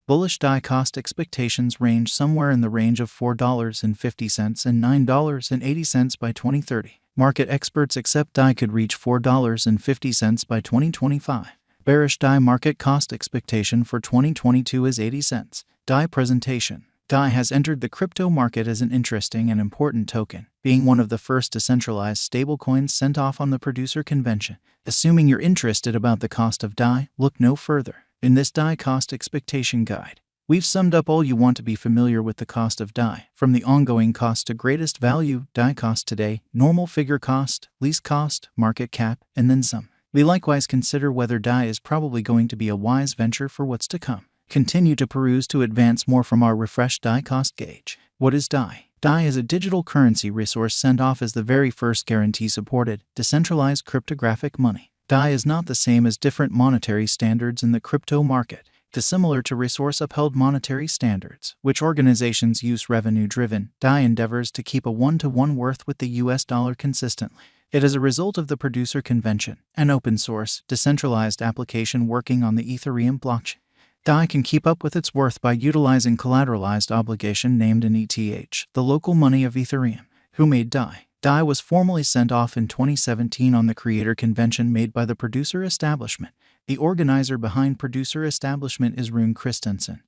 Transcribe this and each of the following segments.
Bullish die cost expectations range somewhere in the range of $4.50 and $9.80 by 2030. Market experts accept die could reach $4.50 by 2025. Bearish die market cost expectation for 2022 is 80 cents. Die presentation. DAI has entered the crypto market as an interesting and important token, being one of the first decentralized stablecoins sent off on the producer convention. Assuming you're interested about the cost of DAI, look no further. In this DAI cost expectation guide, we've summed up all you want to be familiar with the cost of DAI, from the ongoing cost to greatest value, DAI cost today, normal figure cost, least cost, market cap, and then some. We likewise consider whether DAI is probably going to be a wise venture for what's to come. Continue to peruse to advance more from our refreshed DAI cost gauge. What is DAI? DAI is a digital currency resource sent off as the very first guarantee-supported, decentralized cryptographic money. DAI is not the same as different monetary standards in the crypto market. Dissimilar to resource-upheld monetary standards, which organizations use revenue-driven, DAI endeavors to keep a one-to-one worth with the US dollar consistently. It is a result of the producer convention, an open-source, decentralized application working on the Ethereum blockchain. DAI can keep up with its worth by utilizing collateralized obligation named an ETH, the local money of Ethereum. Who made DAI? DAI was formally sent off in 2017 on the creator convention made by the producer establishment. The organizer behind producer establishment is Rune Christensen,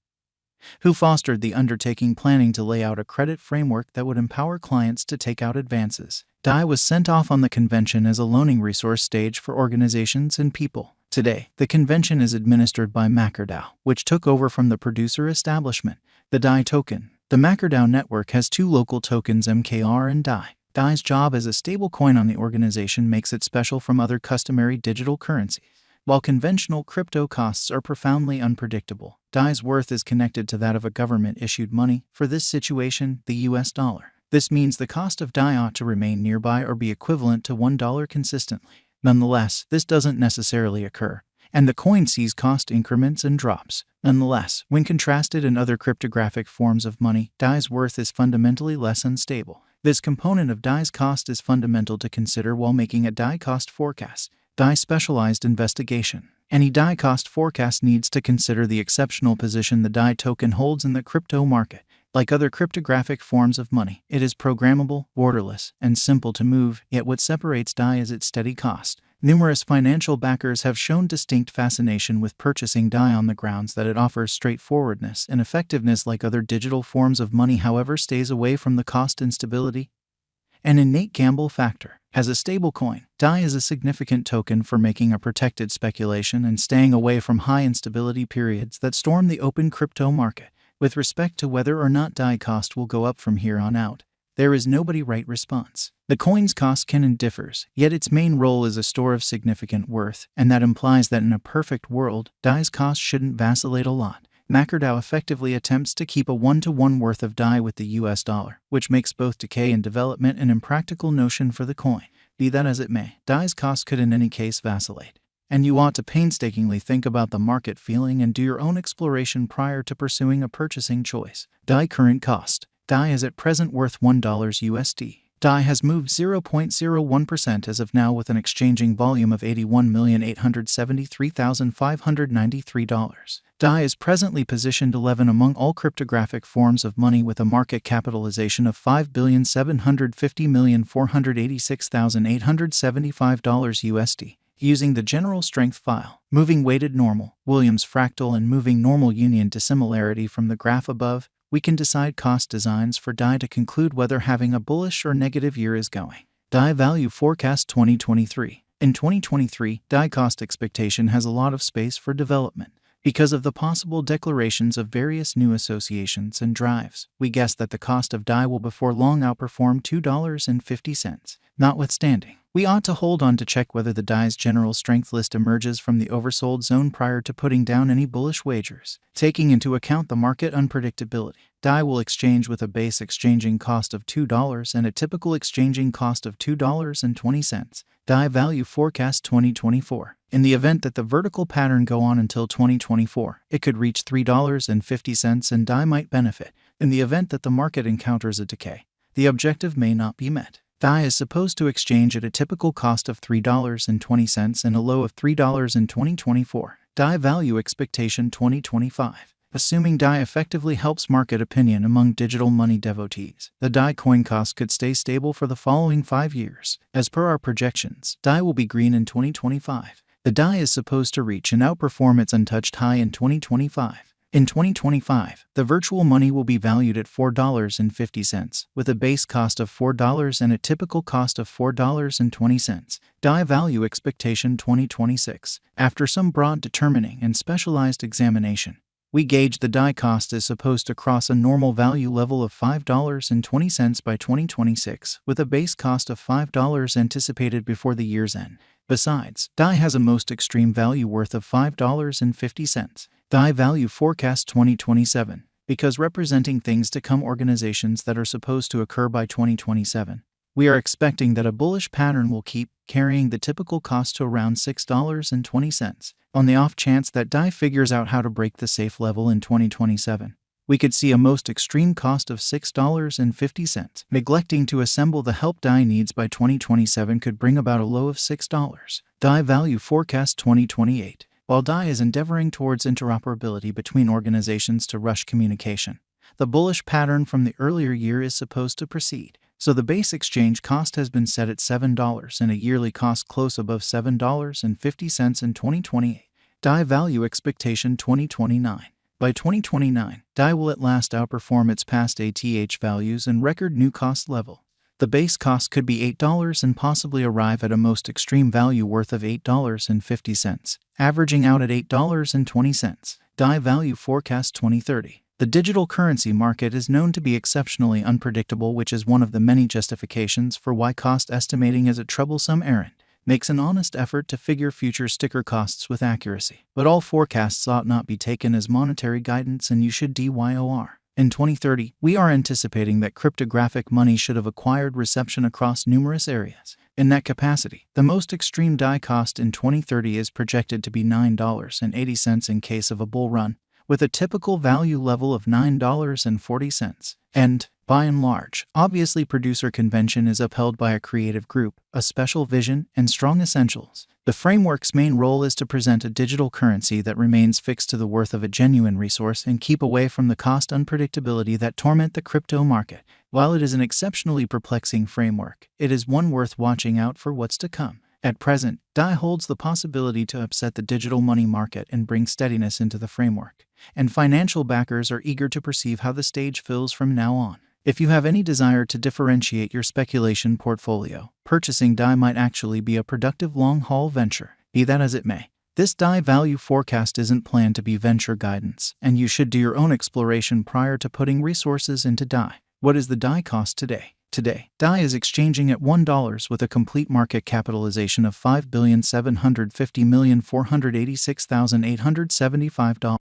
who fostered the undertaking, planning to lay out a credit framework that would empower clients to take out advances. DAI was sent off on the convention as a loaning resource stage for organizations and people. Today, the convention is administered by MakerDAO, which took over from the producer establishment. The DAI token. The MakerDAO network has two local tokens, MKR and DAI. DAI's job as a stablecoin on the organization makes it special from other customary digital currencies. While conventional crypto costs are profoundly unpredictable, DAI's worth is connected to that of a government-issued money, for this situation, the US dollar. This means the cost of DAI ought to remain nearby or be equivalent to $1 consistently. Nonetheless, this doesn't necessarily occur, and the coin sees cost increments and drops. Nonetheless, when contrasted in other cryptographic forms of money, DAI's worth is fundamentally less unstable. This component of DAI's cost is fundamental to consider while making a DAI cost forecast. DAI specialized investigation. Any DAI cost forecast needs to consider the exceptional position the DAI token holds in the crypto market. Like other cryptographic forms of money, it is programmable, borderless, and simple to move, yet what separates DAI is its steady cost. Numerous financial backers have shown distinct fascination with purchasing DAI on the grounds that it offers straightforwardness and effectiveness like other digital forms of money, however stays away from the cost instability. An innate gamble factor. As a stablecoin, DAI is a significant token for making a protected speculation and staying away from high instability periods that storm the open crypto market. With respect to whether or not DAI cost will go up from here on out, there is nobody right response. The coin's cost can and differs, yet its main role is a store of significant worth, and that implies that in a perfect world, DAI's cost shouldn't vacillate a lot. MakerDAO effectively attempts to keep a one-to-one worth of DAI with the US dollar, which makes both decay and development an impractical notion for the coin. Be that as it may, DAI's cost could in any case vacillate, and you ought to painstakingly think about the market feeling and do your own exploration prior to pursuing a purchasing choice. DAI current cost. DAI is at present worth $1 USD. DAI has moved 0.01% as of now with an exchanging volume of $81,873,593. DAI is presently positioned 11 among all cryptographic forms of money with a market capitalization of $5,750,486,875 USD. Using the general strength file, moving weighted normal, Williams fractal and moving normal union dissimilarity from the graph above, we can decide cost designs for DAI to conclude whether having a bullish or negative year is going. DAI value forecast 2023. In 2023, DAI cost expectation has a lot of space for development. Because of the possible declarations of various new associations and drives, we guess that the cost of DAI will before long outperform $2.50. Notwithstanding, we ought to hold on to check whether the DAI's general strength list emerges from the oversold zone prior to putting down any bullish wagers. Taking into account the market unpredictability, DAI will exchange with a base exchanging cost of $2 and a typical exchanging cost of $2.20. DAI value forecast 2024. In the event that the vertical pattern go on until 2024, it could reach $3.50 and DAI might benefit. In the event that the market encounters a decay, the objective may not be met. DAI is supposed to exchange at a typical cost of $3.20 and a low of $3 in 2024. DAI value expectation 2025. assuming DAI effectively helps market opinion among digital money devotees. The DAI coin cost could stay stable for the following 5 years. As per our projections, DAI will be green in 2025. The DAI is supposed to reach and outperform its untouched high in 2025. In 2025, the virtual money will be valued at $4.50, with a base cost of $4 and a typical cost of $4.20. DAI Value Expectation 2026. After some broad determining and specialized examination, we gauge the DAI cost is supposed to cross a normal value level of $5.20 by 2026, with a base cost of $5 anticipated before the year's end. Besides, DAI has a most extreme value worth of $5.50. DAI Value Forecast 2027, because representing things to come organizations that are supposed to occur by 2027. We are expecting that a bullish pattern will keep carrying the typical cost to around $6.20. On the off chance that DAI figures out how to break the safe level in 2027, we could see a most extreme cost of $6.50. Neglecting to assemble the help DAI needs by 2027 could bring about a low of $6. DAI Value Forecast 2028. While DAI is endeavoring towards interoperability between organizations to rush communication, the bullish pattern from the earlier year is supposed to proceed. So the base exchange cost has been set at $7 and a yearly cost close above $7.50 in 2028. DAI Value Expectation 2029. By 2029, DAI will at last outperform its past ATH values and record new cost level. The base cost could be $8 and possibly arrive at a most extreme value worth of $8.50, averaging out at $8.20. DAI Value Forecast 2030. The digital currency market is known to be exceptionally unpredictable, which is one of the many justifications for why cost estimating is a troublesome errand. Makes an honest effort to figure future sticker costs with accuracy. But all forecasts ought not be taken as monetary guidance, and you should DYOR. In 2030, we are anticipating that cryptographic money should have acquired reception across numerous areas. In that capacity, the most extreme DAI cost in 2030 is projected to be $9.80 in case of a bull run, with a typical value level of $9.40. And, by and large, obviously producer convention is upheld by a creative group, a special vision, and strong essentials. The framework's main role is to present a digital currency that remains fixed to the worth of a genuine resource and keep away from the cost unpredictability that torment the crypto market. While it is an exceptionally perplexing framework, it is one worth watching out for what's to come. At present, DAI holds the possibility to upset the digital money market and bring steadiness into the framework, and financial backers are eager to perceive how the stage fills from now on. If you have any desire to differentiate your speculation portfolio, purchasing DAI might actually be a productive long-haul venture. Be that as it may, this DAI value forecast isn't planned to be venture guidance, and you should do your own exploration prior to putting resources into DAI. What is the DAI cost today? Today, DAI is exchanging at $1 with a complete market capitalization of $5,750,486,875.